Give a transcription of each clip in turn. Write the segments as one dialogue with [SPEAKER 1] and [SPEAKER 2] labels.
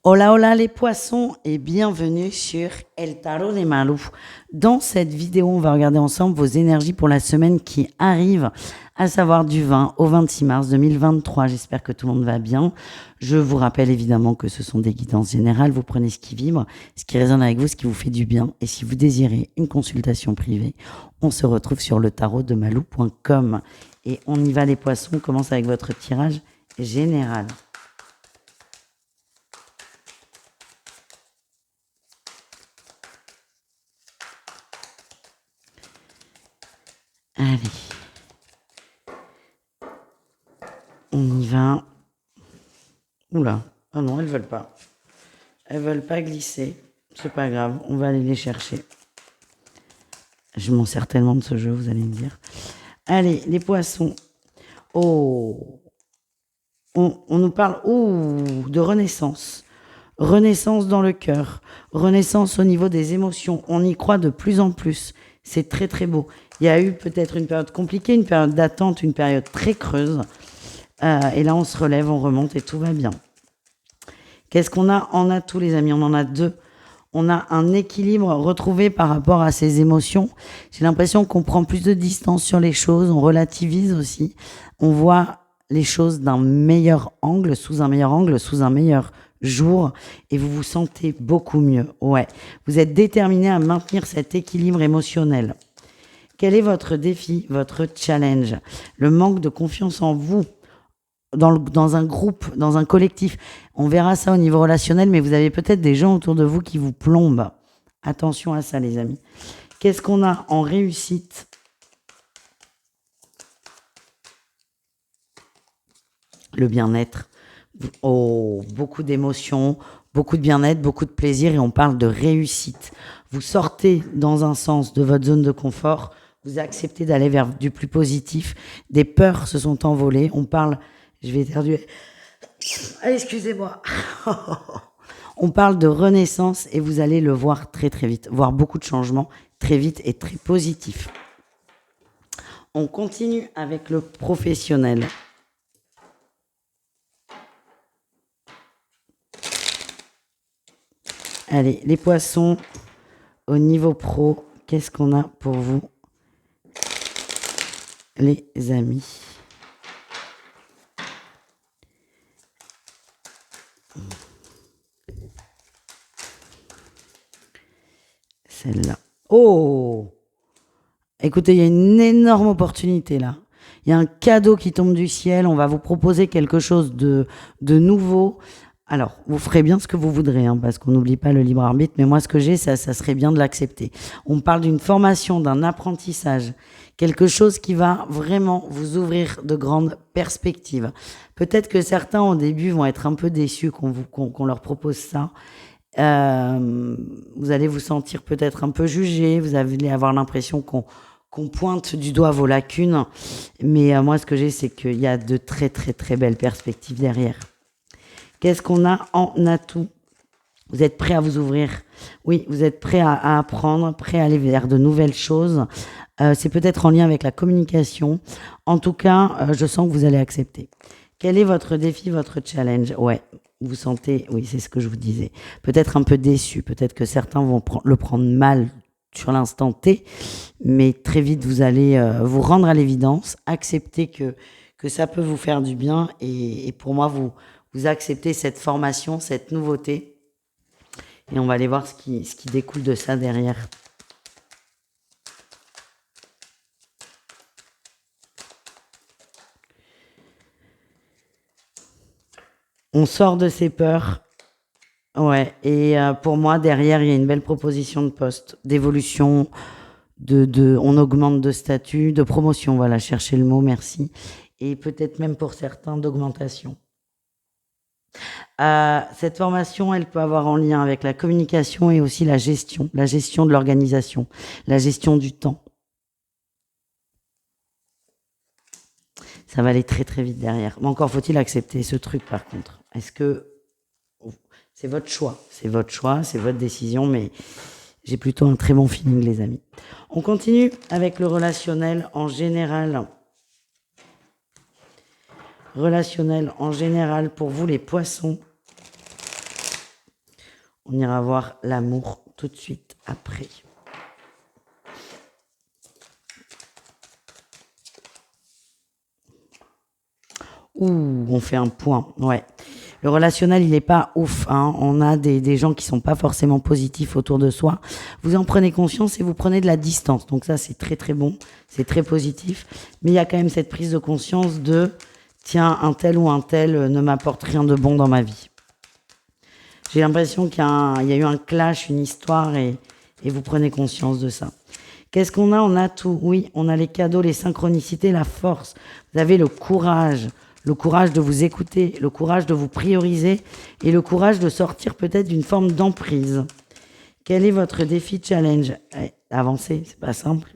[SPEAKER 1] Hola hola les poissons et bienvenue sur El Tarot des Malou. Dans cette vidéo, on va regarder ensemble vos énergies pour la semaine qui arrive, à savoir du 20 au 26 mars 2023. J'espère que tout le monde va bien. Je vous rappelle évidemment que ce sont des guidances générales. Vous prenez ce qui vibre, ce qui résonne avec vous, ce qui vous fait du bien. Et si vous désirez une consultation privée, on se retrouve sur le tarotdemalou.com. Et on y va les poissons, on commence avec votre tirage général. Allez, on y va. Oula, oh non, elles veulent pas. Elles veulent pas glisser. C'est pas grave, on va aller les chercher. Je m'en sers tellement de ce jeu, vous allez me dire. Allez, les poissons. Oh, on nous parle de renaissance. Renaissance dans le cœur. Renaissance au niveau des émotions. On y croit de plus en plus. C'est très très beau. Il y a eu peut-être une période compliquée, une période d'attente, une période très creuse. Et là, on se relève, on remonte et tout va bien. Qu'est-ce qu'on a? On a tous les amis, on en a deux. On a un équilibre retrouvé par rapport à ses émotions. J'ai l'impression qu'on prend plus de distance sur les choses, on relativise aussi. On voit les choses d'un meilleur angle, sous un meilleur jour, et vous vous sentez beaucoup mieux. Ouais, vous êtes déterminé à maintenir cet équilibre émotionnel. Quel est votre défi, votre challenge? Le manque de confiance en vous. Dans un groupe, dans un collectif. On verra ça au niveau relationnel, mais vous avez peut-être des gens autour de vous qui vous plombent. Attention à ça, les amis. Qu'est-ce qu'on a en réussite? Le bien-être. Oh, beaucoup d'émotions, beaucoup de bien-être, beaucoup de plaisir, et on parle de réussite. Vous sortez dans un sens de votre zone de confort, vous acceptez d'aller vers du plus positif, des peurs se sont envolées, on parle, je vais éternuer, excusez-moi. On parle de renaissance et vous allez le voir très très vite, voir beaucoup de changements très vite et très positifs. On continue avec le professionnel. Allez, les poissons, au niveau pro, qu'est-ce qu'on a pour vous, les amis? Celle-là. Oh! Écoutez, il y a une énorme opportunité là. Il y a un cadeau qui tombe du ciel. On va vous proposer quelque chose de nouveau. Alors, vous ferez bien ce que vous voudrez, hein, parce qu'on n'oublie pas le libre arbitre. Mais moi, ce que j'ai, ça serait bien de l'accepter. On parle d'une formation, d'un apprentissage. Quelque chose qui va vraiment vous ouvrir de grandes perspectives. Peut-être que certains, au début, vont être un peu déçus qu'on leur propose ça. Vous allez vous sentir peut-être un peu jugé. Vous allez avoir l'impression qu'on pointe du doigt vos lacunes. Mais moi, ce que j'ai, c'est qu'il y a de très, très, très belles perspectives derrière. Qu'est-ce qu'on a en atout? Vous êtes prêt à vous ouvrir? Oui, vous êtes prêt à apprendre, prêt à aller vers de nouvelles choses. C'est peut-être en lien avec la communication. En tout cas, je sens que vous allez accepter. Quel est votre défi, votre challenge? Ouais, vous sentez, oui, c'est ce que je vous disais. Peut-être un peu déçu, peut-être que certains vont le prendre mal sur l'instant T, mais très vite, vous allez vous rendre à l'évidence, accepter que ça peut vous faire du bien, et pour moi, vous acceptez cette formation, cette nouveauté, et on va aller voir ce qui découle de ça derrière. On sort de ses peurs. Ouais, et pour moi, derrière, il y a une belle proposition de poste, d'évolution, on augmente de statut, de promotion, voilà, cherchez le mot, merci. Et peut-être même pour certains, d'augmentation. Cette formation, elle peut avoir en lien avec la communication et aussi la gestion de l'organisation, la gestion du temps. Ça va aller très très vite derrière. Mais encore faut-il accepter ce truc par contre. Est-ce que c'est votre choix? C'est votre choix, c'est votre décision, mais j'ai plutôt un très bon feeling, les amis. On continue avec le relationnel en général. Relationnel en général pour vous, les poissons. On ira voir l'amour tout de suite après. Ouh, on fait un point, ouais. Le relationnel, il n'est pas ouf, hein. On a des gens qui sont pas forcément positifs autour de soi. Vous en prenez conscience et vous prenez de la distance. Donc ça, c'est très très bon, c'est très positif. Mais il y a quand même cette prise de conscience de, tiens, un tel ou un tel ne m'apporte rien de bon dans ma vie. J'ai l'impression qu'il y a eu un clash, une histoire et vous prenez conscience de ça. Qu'est-ce qu'on a? On a tout. Oui, on a les cadeaux, les synchronicités, la force. Vous avez le courage de vous écouter, le courage de vous prioriser et le courage de sortir peut-être d'une forme d'emprise. Quel est votre défi challenge? Avancer, c'est pas simple.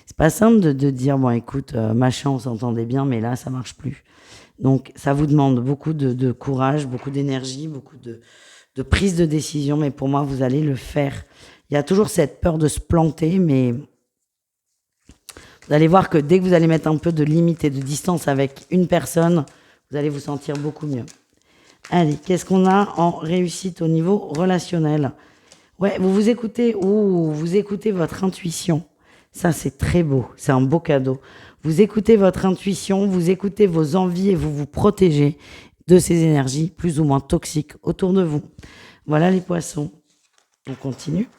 [SPEAKER 1] C'est pas simple de dire, bon écoute, machin, on s'entendait bien, mais là, ça marche plus. Donc, ça vous demande beaucoup de courage, beaucoup d'énergie, beaucoup de prise de décision, mais pour moi, vous allez le faire. Il y a toujours cette peur de se planter, mais vous allez voir que dès que vous allez mettre un peu de limite et de distance avec une personne, vous allez vous sentir beaucoup mieux. Allez, qu'est-ce qu'on a en réussite au niveau relationnel? Ouais, vous vous écoutez, ou vous écoutez votre intuition. Ça, c'est très beau, c'est un beau cadeau. Vous écoutez votre intuition, vous écoutez vos envies et vous vous protégez de ces énergies plus ou moins toxiques autour de vous. Voilà les poissons. On continue.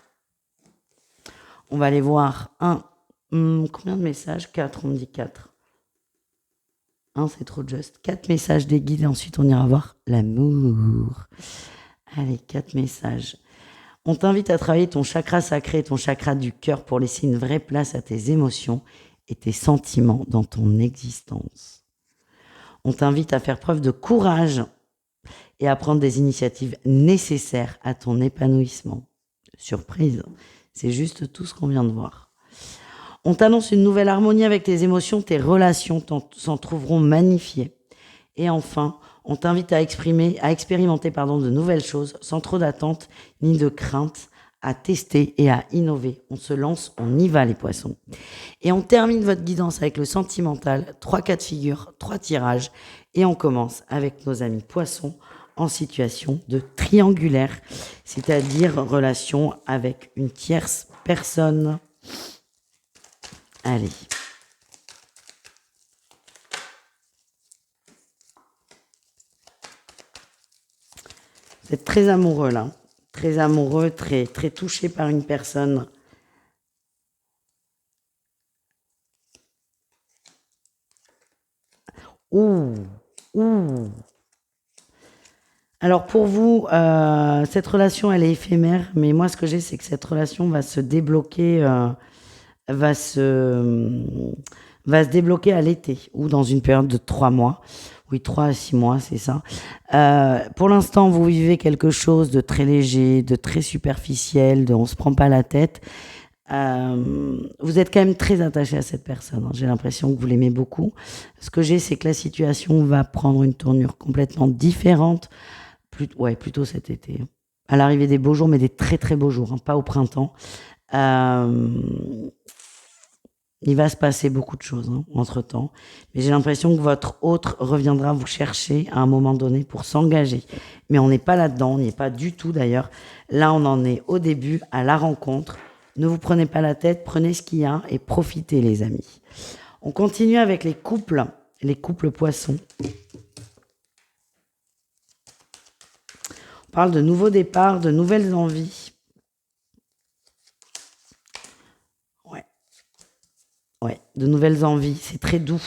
[SPEAKER 1] On va aller voir combien de messages? 4, on me dit 4. C'est trop juste. 4 messages des guides et ensuite on ira voir l'amour. Allez, 4 messages. On t'invite à travailler ton chakra sacré, ton chakra du cœur pour laisser une vraie place à tes émotions et tes sentiments dans ton existence. On t'invite à faire preuve de courage et à prendre des initiatives nécessaires à ton épanouissement. Surprise, c'est juste tout ce qu'on vient de voir. On t'annonce une nouvelle harmonie avec tes émotions, tes relations s'en trouveront magnifiées. Et enfin, on t'invite à expérimenter de nouvelles choses sans trop d'attente ni de crainte, à tester et à innover. On se lance, on y va les poissons. Et on termine votre guidance avec le sentimental, 3 cas de figure, 3 tirages. Et on commence avec nos amis poissons en situation de triangulaire, c'est-à-dire relation avec une tierce personne. Allez. Vous êtes très amoureux là, très amoureux, très, très touché par une personne. Ouh. Alors pour vous, cette relation, elle est éphémère, mais moi ce que j'ai, c'est que cette relation va se débloquer, va se débloquer à l'été ou dans une période de 3 mois. Oui, 3 à 6 mois, c'est ça. Pour l'instant, vous vivez quelque chose de très léger, de très superficiel, on se prend pas la tête. Vous êtes quand même très attaché à cette personne, hein. J'ai l'impression que vous l'aimez beaucoup. Ce que j'ai, c'est que la situation va prendre une tournure complètement différente, plutôt cet été. À l'arrivée des beaux jours, mais des très très beaux jours, hein, pas au printemps. Il va se passer beaucoup de choses, hein, entre-temps. Mais j'ai l'impression que votre autre reviendra vous chercher à un moment donné pour s'engager. Mais on n'est pas là-dedans, on n'y est pas du tout d'ailleurs. Là, on en est au début, à la rencontre. Ne vous prenez pas la tête, prenez ce qu'il y a et profitez les amis. On continue avec les couples poissons. On parle de nouveaux départs, de nouvelles envies. Ouais, de nouvelles envies, c'est très doux,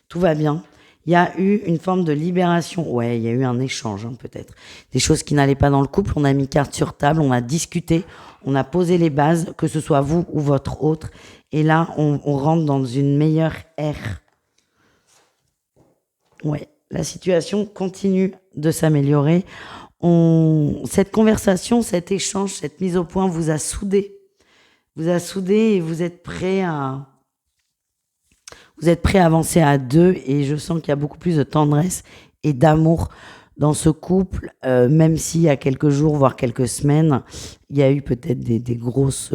[SPEAKER 1] tout va bien. Il y a eu une forme de libération, ouais, il y a eu un échange, hein, peut-être. Des choses qui n'allaient pas dans le couple, on a mis carte sur table, on a discuté, on a posé les bases, que ce soit vous ou votre autre. Et là, on rentre dans une meilleure ère. Ouais, la situation continue de s'améliorer. Cette conversation, cet échange, cette mise au point vous a soudé. Vous a soudé et vous êtes prêts à avancer à 2 et je sens qu'il y a beaucoup plus de tendresse et d'amour dans ce couple, même s'il y a quelques jours, voire quelques semaines, il y a eu peut-être des grosses...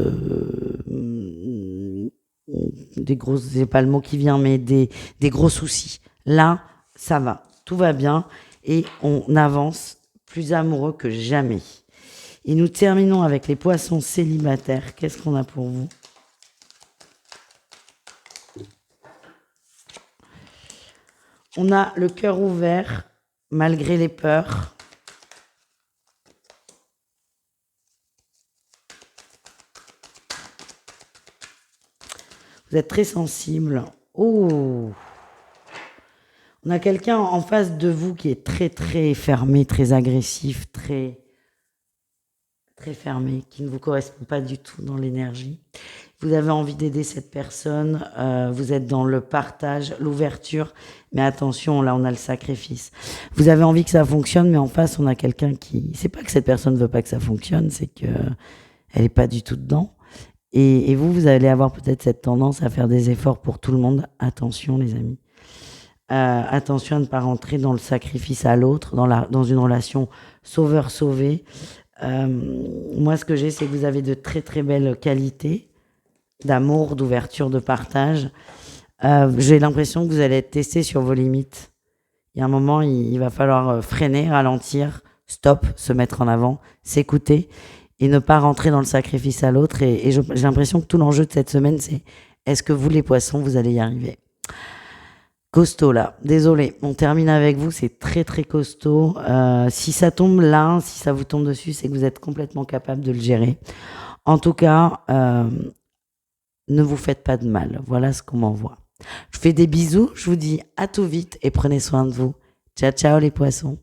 [SPEAKER 1] c'est pas le mot qui vient, mais des gros soucis. Là, ça va, tout va bien et on avance plus amoureux que jamais. Et nous terminons avec les poissons célibataires. Qu'est-ce qu'on a pour vous? On a le cœur ouvert, malgré les peurs. Vous êtes très sensible. Oh! On a quelqu'un en face de vous qui est très très fermé, très agressif, très fermé, qui ne vous correspond pas du tout dans l'énergie. Vous avez envie d'aider cette personne, vous êtes dans le partage, l'ouverture, mais attention, là on a le sacrifice. Vous avez envie que ça fonctionne, mais en face on a quelqu'un qui... C'est pas que cette personne ne veut pas que ça fonctionne, c'est que elle est pas du tout dedans. Et vous allez avoir peut-être cette tendance à faire des efforts pour tout le monde. Attention les amis. Attention à ne pas rentrer dans le sacrifice à l'autre, dans une relation sauveur-sauvé. Moi, ce que j'ai, c'est que vous avez de très très belles qualités d'amour, d'ouverture, de partage. J'ai l'impression que vous allez être testé sur vos limites. Il y a un moment, il va falloir freiner, ralentir, stop, se mettre en avant, s'écouter et ne pas rentrer dans le sacrifice à l'autre. Et j'ai l'impression que tout l'enjeu de cette semaine, c'est est-ce que vous, les poissons, vous allez y arriver? Costaud là, désolé, on termine avec vous, c'est très très costaud. Si ça tombe là, si ça vous tombe dessus, c'est que vous êtes complètement capable de le gérer. En tout cas, ne vous faites pas de mal, voilà ce qu'on m'envoie. Je vous fais des bisous, je vous dis à tout vite et prenez soin de vous. Ciao ciao les poissons.